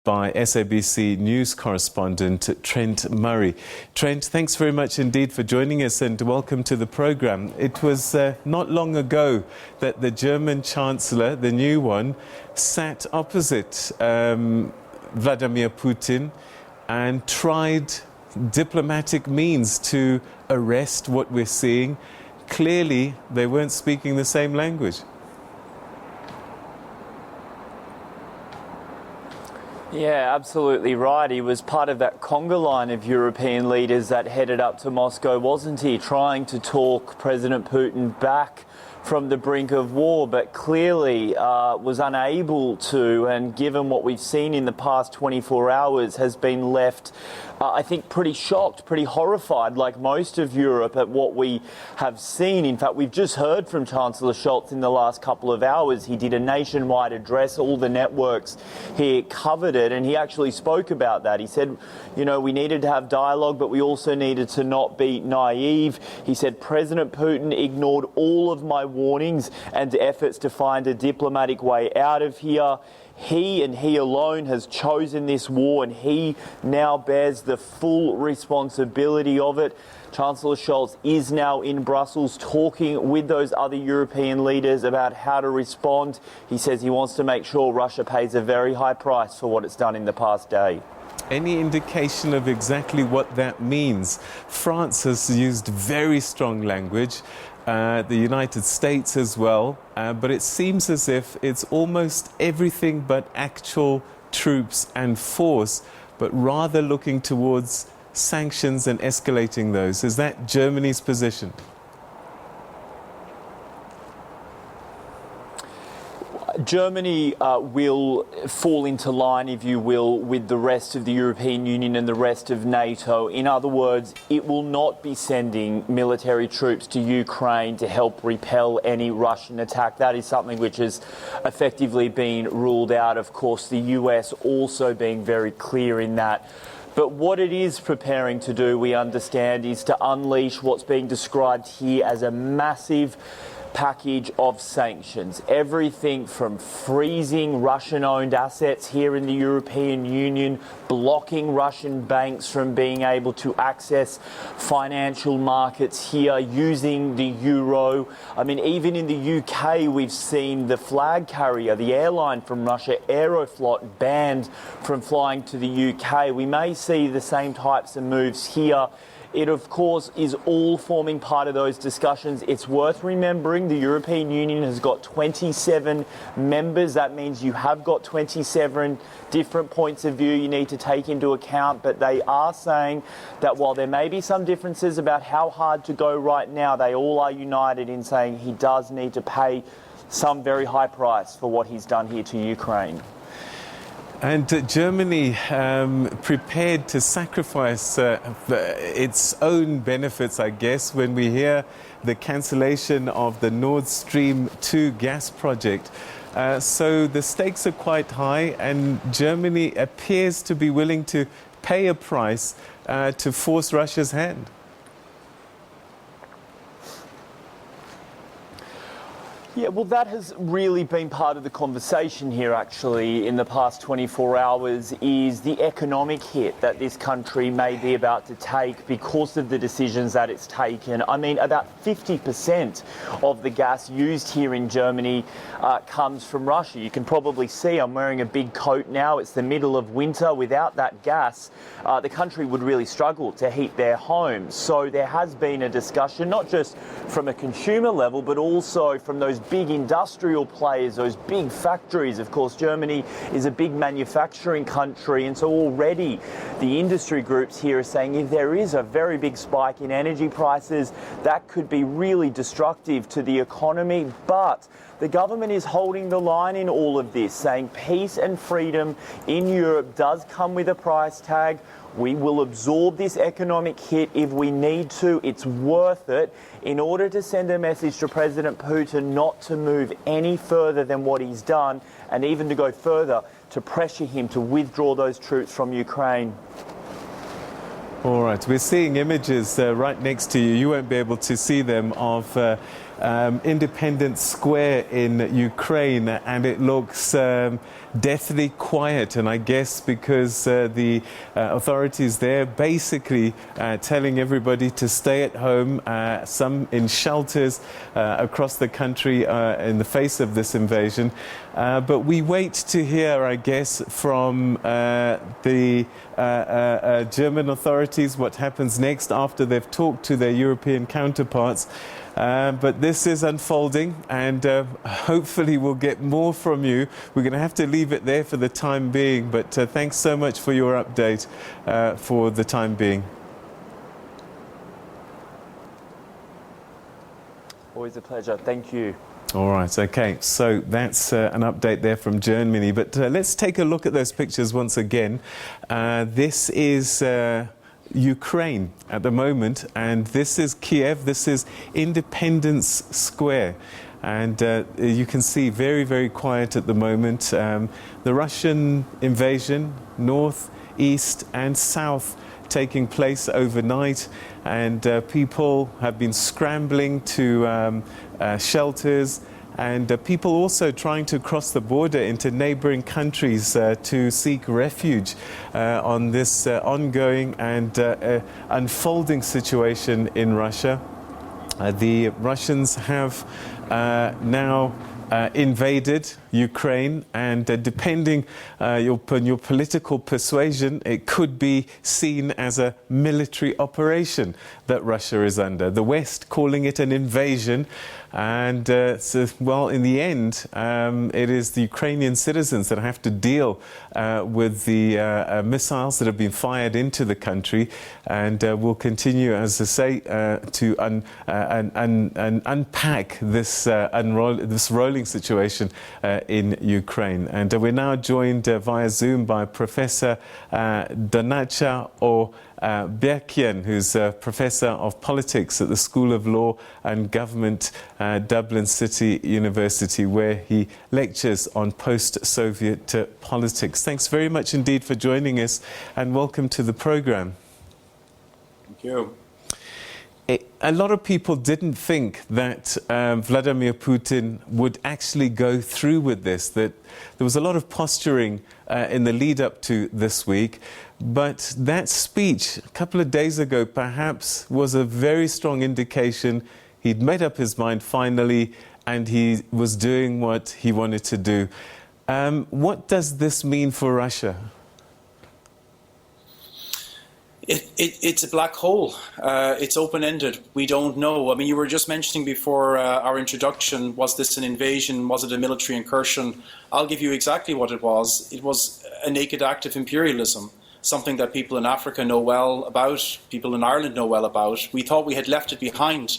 by SABC news correspondent Trent Murray. Trent, thanks very much indeed for joining us and welcome to the programme. It was not long ago that the German Chancellor, the new one, sat opposite Vladimir Putin and tried diplomatic means to arrest what we're seeing. Clearly, they weren't speaking the same language. Yeah, absolutely right. He was part of that conga line of European leaders that headed up to Moscow, wasn't he? Trying to talk President Putin back from the brink of war, but clearly was unable to, and given what we've seen in the past 24 hours, has been left, I think, pretty shocked, pretty horrified, like most of Europe, at what we have seen. In fact, we've just heard from Chancellor Scholz in the last couple of hours. He did a nationwide address, all the networks here covered it, and he actually spoke about that. He said, you know, we needed to have dialogue, but we also needed to not be naive. He said, President Putin ignored all of my warnings and efforts to find a diplomatic way out of here. He and he alone has chosen this war, and he now bears the full responsibility of it. Chancellor Scholz is now in Brussels talking with those other European leaders about how to respond. He says he wants to make sure Russia pays a very high price for what it's done in the past day. Any indication of exactly what that means? France has used very strong language, the United States as well, but it seems as if it's almost everything but actual troops and force, but rather looking towards sanctions and escalating those. Is that Germany's position? Germany will fall into line, if you will, with the rest of the European Union and the rest of NATO. In other words, it will not be sending military troops to Ukraine to help repel any Russian attack. That is something which has effectively been ruled out. Of course, the US also being very clear in that. But what it is preparing to do, we understand, is to unleash what's being described here as a massive package of sanctions. Everything from freezing Russian-owned assets here in the European Union, blocking Russian banks from being able to access financial markets here, using the euro. I mean, even in the UK, we've seen the flag carrier, the airline from Russia, Aeroflot, banned from flying to the UK. We may see the same types of moves here. It, of course, is all forming part of those discussions. It's worth remembering the European Union has got 27 members. That means you have got 27 different points of view you need to take into account. But they are saying that while there may be some differences about how hard to go right now, they all are united in saying he does need to pay some very high price for what he's done here to Ukraine. And Germany prepared to sacrifice its own benefits, I guess, when we hear the cancellation of the Nord Stream 2 gas project. So the stakes are quite high, and Germany appears to be willing to pay a price to force Russia's hand. Yeah, well, that has really been part of the conversation here, actually, in the past 24 hours, is the economic hit that this country may be about to take because of the decisions that it's taken. I mean, about 50% of the gas used here in Germany comes from Russia. You can probably see I'm wearing a big coat now. It's the middle of winter. Without that gas, the country would really struggle to heat their homes. So there has been a discussion, not just from a consumer level, but also from those big industrial players, those big factories. Of course, Germany is a big manufacturing country, and so already the industry groups here are saying if there is a very big spike in energy prices, that could be really destructive to the economy. But the government is holding the line in all of this, saying peace and freedom in Europe does come with a price tag. We will absorb this economic hit if we need to. It's worth it in order to send a message to President Putin not to move any further than what he's done, and even to go further to pressure him to withdraw those troops from Ukraine. All right, we're seeing images right next to you. You won't be able to see them of Independence Square in Ukraine, and it looks deathly quiet, and I guess because the authorities there basically telling everybody to stay at home, some in shelters across the country in the face of this invasion. But we wait to hear, I guess, from the German authorities what happens next after they've talked to their European counterparts. But this is unfolding, and hopefully we'll get more from you. We're going to have to leave it there for the time being, but thanks so much for your update for the time being. Always a pleasure. Thank you. All right, okay, so that's an update there from Germany, but let's take a look at those pictures once again. This is Ukraine at the moment, and this is Kiev, this is Independence Square, and you can see very, very quiet at the moment. The Russian invasion, north, east and south, taking place overnight, and people have been scrambling to shelters, and people also trying to cross the border into neighboring countries to seek refuge on this ongoing and unfolding situation in Russia. The Russians have now invaded Ukraine, and depending on your political persuasion, it could be seen as a military operation that Russia is under. The West calling it an invasion, and so, well, in the end, it is the Ukrainian citizens that have to deal with the missiles that have been fired into the country, and we'll continue, as I say, to unpack this rolling situation in Ukraine. And we're now joined via Zoom by Professor Donnacha or Beacháin, who's a Professor of Politics at the School of Law and Government, Dublin City University, where he lectures on post-Soviet politics. Thanks very much indeed for joining us, and welcome to the programme. Thank you. A lot of people didn't think that Vladimir Putin would actually go through with this, that there was a lot of posturing in the lead up to this week. But that speech a couple of days ago perhaps was a very strong indication he'd made up his mind finally, and he was doing what he wanted to do. What does this mean for Russia? It's a black hole. It's open-ended. We don't know. I mean, you were just mentioning before our introduction, was this an invasion? Was it a military incursion? I'll give you exactly what it was. It was a naked act of imperialism, something that people in Africa know well about, people in Ireland know well about. We thought we had left it behind,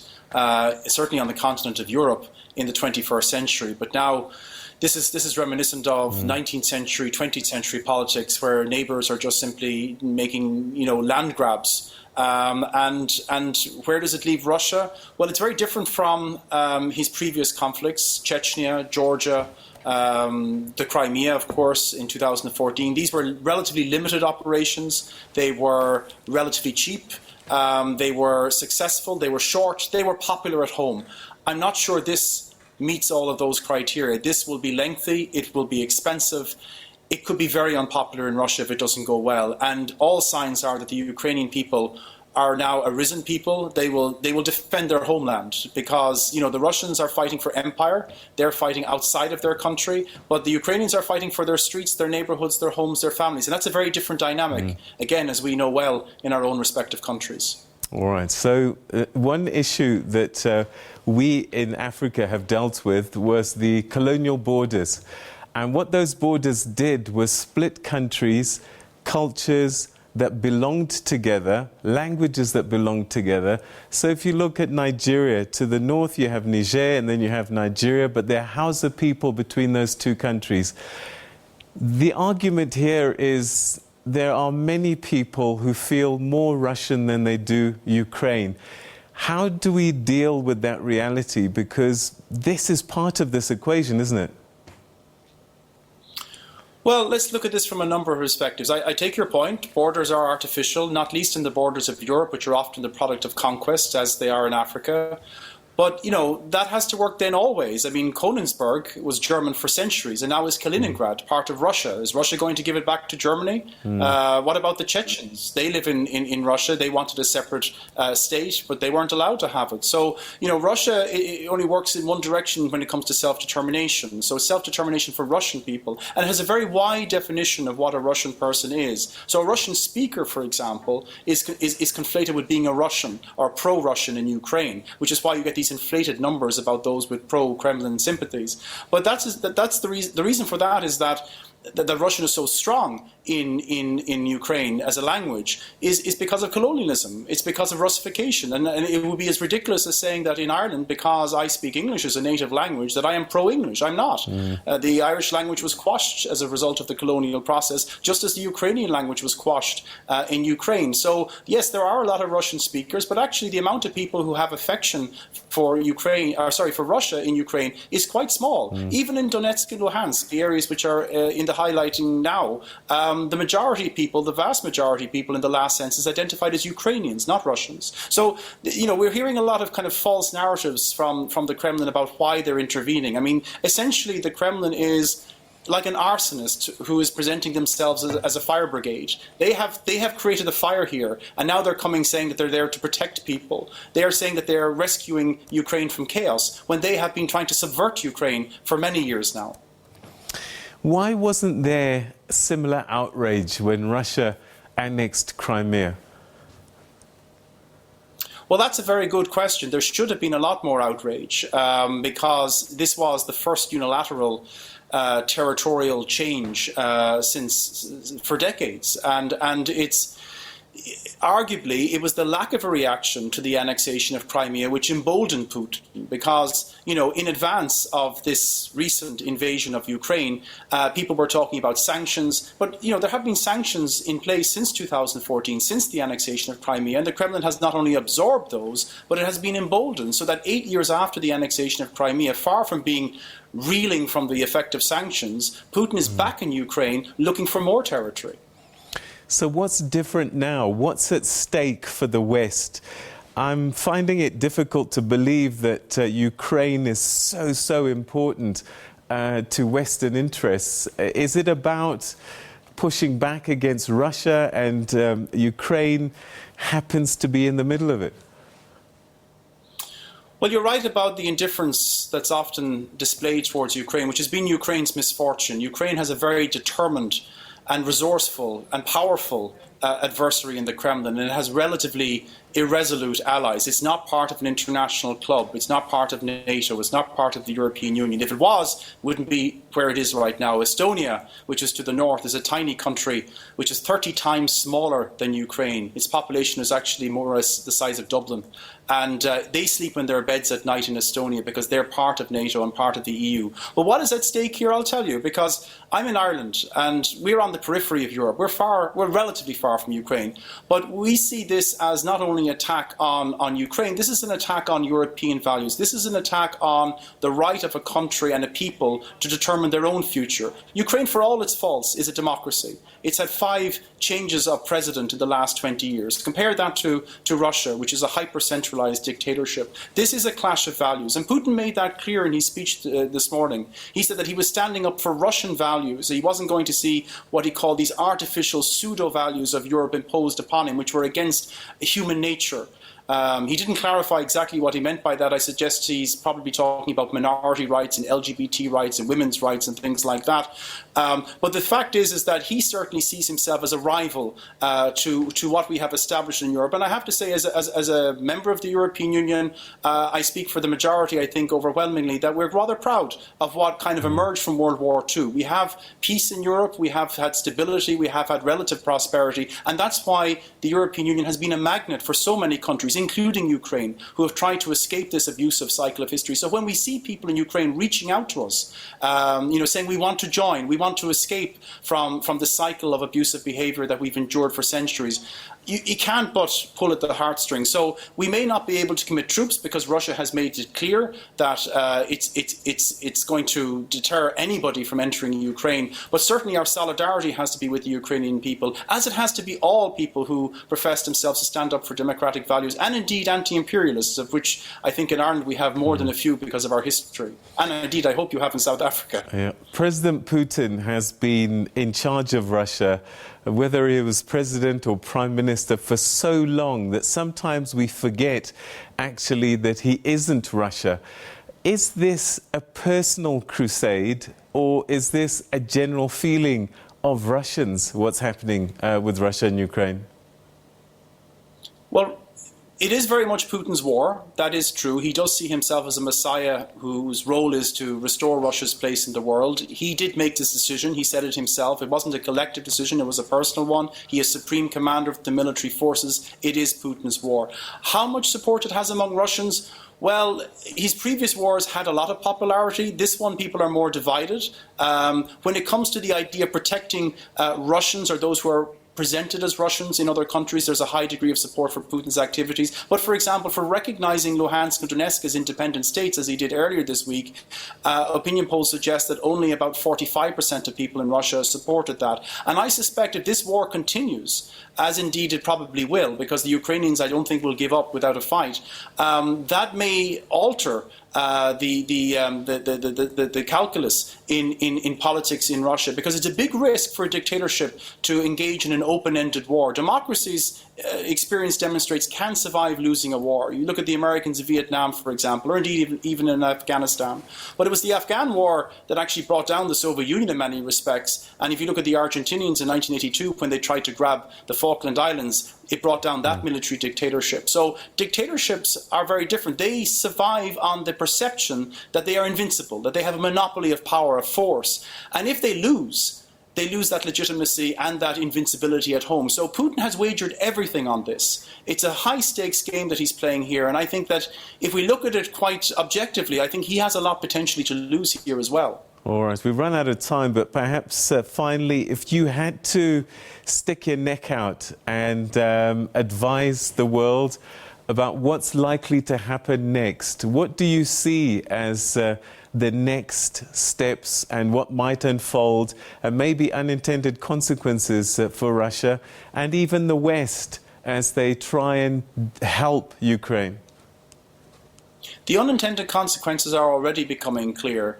certainly on the continent of Europe in the 21st century. But now this is reminiscent of 19th century, 20th century politics, where neighbours are just simply making, land grabs. And where does it leave Russia? Well, it's very different from his previous conflicts: Chechnya, Georgia, the Crimea, of course, in 2014. These were relatively limited operations. They were relatively cheap. They were successful. They were short. They were popular at home. I'm not sure this meets all of those criteria. This will be lengthy, it will be expensive, it could be very unpopular in Russia if it doesn't go well. And all signs are that the Ukrainian people are now a risen people. They will defend their homeland, because the Russians are fighting for empire, they're fighting outside of their country, but the Ukrainians are fighting for their streets, their neighborhoods, their homes, their families. And that's a very different dynamic, again, as we know well, in our own respective countries. All right, so one issue that we in Africa have dealt with was the colonial borders. And what those borders did was split countries, cultures that belonged together, languages that belonged together. So if you look at Nigeria, to the north you have Niger and then you have Nigeria, but there are Hausa people between those two countries. The argument here is there are many people who feel more Russian than they do Ukraine. How do we deal with that reality? Because this is part of this equation, isn't it? Well, let's look at this from a number of perspectives. I take your point. Borders are artificial, not least in the borders of Europe, which are often the product of conquest, as they are in Africa. But, that has to work then always. I mean, Königsberg was German for centuries, and now is Kaliningrad part of Russia? Is Russia going to give it back to Germany? What about the Chechens? They live in Russia. They wanted a separate state, but they weren't allowed to have it. So, Russia it only works in one direction when it comes to self-determination. So self-determination for Russian people, and it has a very wide definition of what a Russian person is. So a Russian speaker, for example, is conflated with being a Russian or pro-Russian in Ukraine, which is why you get these inflated numbers about those with pro-Kremlin sympathies. But that's the reason. The reason for that is that Russian is so strong in Ukraine as a language is because of colonialism. It's because of Russification. And it would be as ridiculous as saying that in Ireland, because I speak English as a native language, that I am pro-English. I'm not. The Irish language was quashed as a result of the colonial process, just as the Ukrainian language was quashed in Ukraine. So, yes, there are a lot of Russian speakers, but actually the amount of people who have affection for Russia in Ukraine is quite small. Even in Donetsk and Luhansk, the areas which are in the highlighting now, the majority of people, the vast majority of people in the last census identified as Ukrainians, not Russians. So, we're hearing a lot of kind of false narratives from the Kremlin about why they're intervening. I mean, essentially the Kremlin is like an arsonist who is presenting themselves as a fire brigade. They have created a fire here, and now they're coming saying that they're there to protect people. They are saying that they're rescuing Ukraine from chaos, when they have been trying to subvert Ukraine for many years now. Why wasn't there similar outrage when Russia annexed Crimea? Well, that's a very good question. There should have been a lot more outrage because this was the first unilateral territorial change for decades, and it's arguably it was the lack of a reaction to the annexation of Crimea which emboldened Putin, because in advance of this recent invasion of Ukraine, people were talking about sanctions, but there have been sanctions in place since 2014, since the annexation of Crimea, and the Kremlin has not only absorbed those, but it has been emboldened, so that 8 years after the annexation of Crimea, far from being reeling from the effect of sanctions, Putin is back in Ukraine looking for more territory. So what's different now? What's at stake for the West? I'm finding it difficult to believe that Ukraine is so important to Western interests. Is it about pushing back against Russia, and Ukraine happens to be in the middle of it? Well, you're right about the indifference that's often displayed towards Ukraine, which has been Ukraine's misfortune. Ukraine has a very determined and resourceful and powerful adversary in the Kremlin, and it has relatively irresolute allies. It's not part of an international club. It's not part of NATO. It's not part of the European Union. If it was, it wouldn't be where it is right now. Estonia, which is to the north, is a tiny country which is 30 times smaller than Ukraine. Its population is actually more or less the size of Dublin. And they sleep in their beds at night in Estonia because they're part of NATO and part of the EU. But what is at stake here, I'll tell you, because I'm in Ireland and we're on the periphery of Europe. We're relatively far from Ukraine. But we see this as not only an attack on Ukraine, this is an attack on European values. This is an attack on the right of a country and a people to determine their own future. Ukraine, for all its faults, is a democracy. It's had 5 changes of president in the last 20 years. Compare that to Russia, which is a hyper-centralized dictatorship. This is a clash of values. And Putin made that clear in his speech this morning. He said that he was standing up for Russian values. He wasn't going to see what he called these artificial pseudo-values of Europe imposed upon him, which were against human nature. He didn't clarify exactly what he meant by that. I suggest he's probably talking about minority rights and LGBT rights and women's rights and things like that. But the fact is that he certainly sees himself as a rival to what we have established in Europe. And I have to say, as a member of the European Union, I speak for the majority, I think, overwhelmingly, that we're rather proud of what kind of emerged from World War II. We have peace in Europe, we have had stability, we have had relative prosperity, and that's why the European Union has been a magnet for so many countries, including Ukraine, who have tried to escape this abusive cycle of history. So when we see people in Ukraine reaching out to us, saying we want to join, we want to escape from the cycle of abusive behaviour that we've endured for centuries, you can't but pull at the heartstrings. So we may not be able to commit troops because Russia has made it clear that it's going to deter anybody from entering Ukraine. But certainly our solidarity has to be with the Ukrainian people, as it has to be all people who profess themselves to stand up for democratic values and indeed anti-imperialists, of which I think in Ireland we have more than a few because of our history. And indeed, I hope you have in South Africa. Yeah. President Putin has been in charge of Russia, whether he was president or prime minister, for so long that sometimes we forget actually that he isn't Russia. Is this a personal crusade, or is this a general feeling of Russians, what's happening with Russia and Ukraine? Well, it is very much Putin's war. That is true. He does see himself as a messiah whose role is to restore Russia's place in the world. He did make this decision. He said it himself. It wasn't a collective decision. It was a personal one. He is supreme commander of the military forces. It is Putin's war. How much support it has among Russians? Well, his previous wars had a lot of popularity. This one, people are more divided. When it comes to the idea of protecting Russians or those who are presented as Russians in other countries, there's a high degree of support for Putin's activities. But for example, for recognizing Luhansk and Donetsk as independent states, as he did earlier this week, opinion polls suggest that only about 45% of people in Russia supported that. And I suspect if this war continues, as indeed it probably will, because the Ukrainians I don't think will give up without a fight, that may alter the calculus in politics in Russia, because it's a big risk for a dictatorship to engage in an open-ended war. Democracies, experience demonstrates, can survive losing a war. You look at the Americans in Vietnam, for example, or indeed even in Afghanistan. But it was the Afghan war that actually brought down the Soviet Union in many respects. And if you look at the Argentinians in 1982, when they tried to grab the Falkland Islands, it brought down that military dictatorship. So dictatorships are very different. They survive on the perception that they are invincible, that they have a monopoly of power, of force. And if they lose that legitimacy and that invincibility at home. So Putin has wagered everything on this. It's a high-stakes game that he's playing here. And I think that if we look at it quite objectively, I think he has a lot potentially to lose here as well. All right, we've run out of time, but perhaps finally, if you had to stick your neck out and advise the world about what's likely to happen next, what do you see as the next steps and what might unfold, and maybe unintended consequences for Russia and even the West as they try and help Ukraine? The unintended consequences are already becoming clear.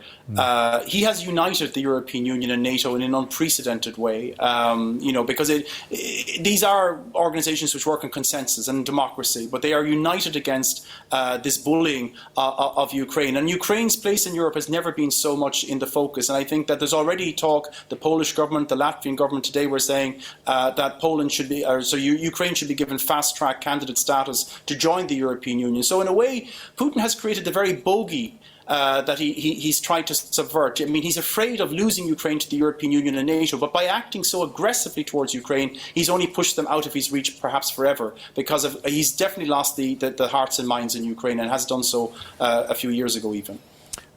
He has united the European Union and NATO in an unprecedented way, because these are organizations which work on consensus and democracy, but they are united against this bullying of Ukraine. And Ukraine's place in Europe has never been so much in the focus. And I think that there's already talk, the Polish government, the Latvian government today were saying that Ukraine should be given fast-track candidate status to join the European Union. So in a way, Putin has created the very bogey that he's tried to subvert. I mean, he's afraid of losing Ukraine to the European Union and NATO, but by acting so aggressively towards Ukraine, he's only pushed them out of his reach, perhaps forever, because he's definitely lost the hearts and minds in Ukraine, and has done so a few years ago even.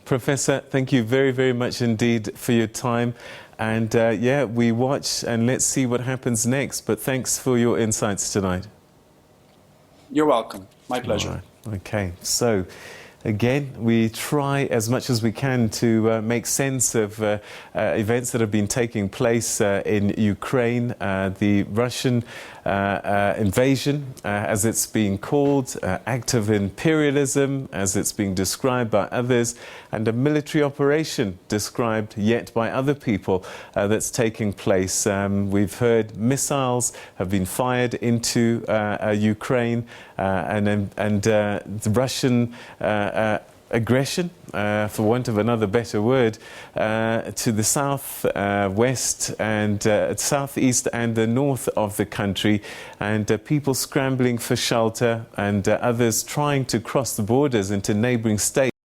Professor, thank you very, very much indeed for your time. And we watch and let's see what happens next. But thanks for your insights tonight. You're welcome. My pleasure. All right. Okay, so again, we try as much as we can to make sense of events that have been taking place in Ukraine, the Russian invasion, as it's being called, act of imperialism, as it's being described by others, and a military operation described yet by other people that's taking place. We've heard missiles have been fired into Ukraine, and the Russian aggression, for want of another better word, to the south, west and southeast and the north of the country, and people scrambling for shelter, and others trying to cross the borders into neighbouring states.